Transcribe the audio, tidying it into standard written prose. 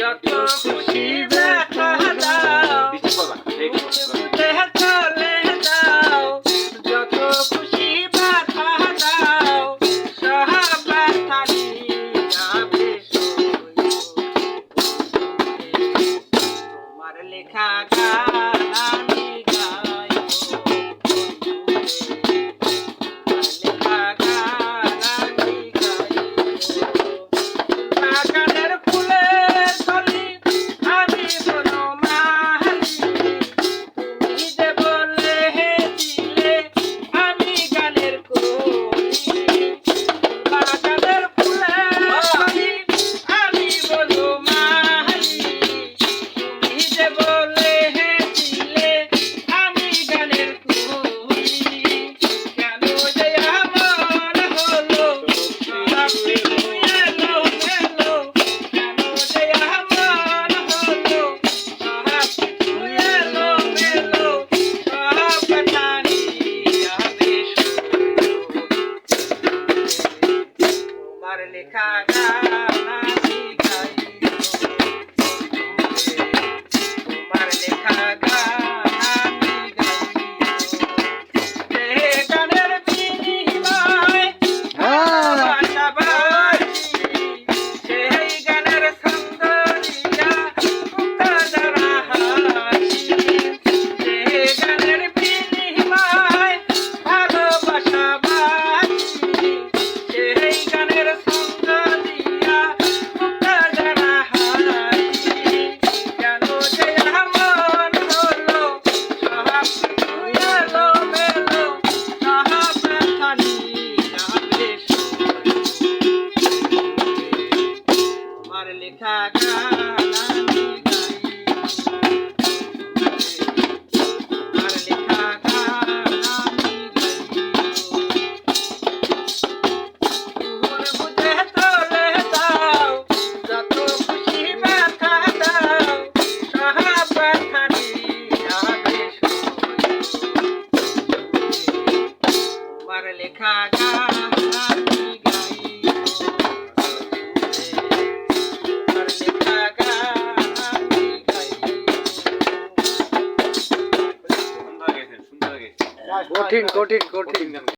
যত খুশি ব্যথা দাও বুঝে চলে যাও যত খুশি ব্যথা দাও সব ব্যথা নিয়ে যাবে তোমার লেখা গান আমি গাইব তোমার লেখা গান আমি গাইব বাগানের ফুলের কলি আমি বনমালী তুমি যে বলে দিলে আমি গানের কলি বাগানের ফুলের কলি আমি বনমালী তুমি যে বলে দিলে আমি গানের কলি কেন যে আমার হলো সব কিছু এলো মেলো কেন যে আমার হলো সব কিছু এলো মেলো সব কথা নিয়ে যাবে তোমার লেখা গান আমি গাইব তোমার লেখা গান আমি গাইব যে গানের বিনিময়ে ভালোবাসাবাসি সেই গানের ছন্দ দিয়া মুক্তা যারা হাসি যে গানের বিনিময়ে ভালোবাসাবাসি সেই গানের ছন্দ দিয়া মুক্তা যারা হাসি কেন যে এমন হলো সব কিছু এলো মেলো সব ব্যথা নিয়ে যাবে তোমার লেখা গান আমি গাইব তোমার লেখা গান আমি গাইব বুঝে চলে যাও যত খুশি ব্যথা দাও সব ব্যথা নিয়ে যাবে তোমার লেখা গান আমি গাইব তোমার লেখা গান আমি গাইব কঠিন কঠিন কঠিন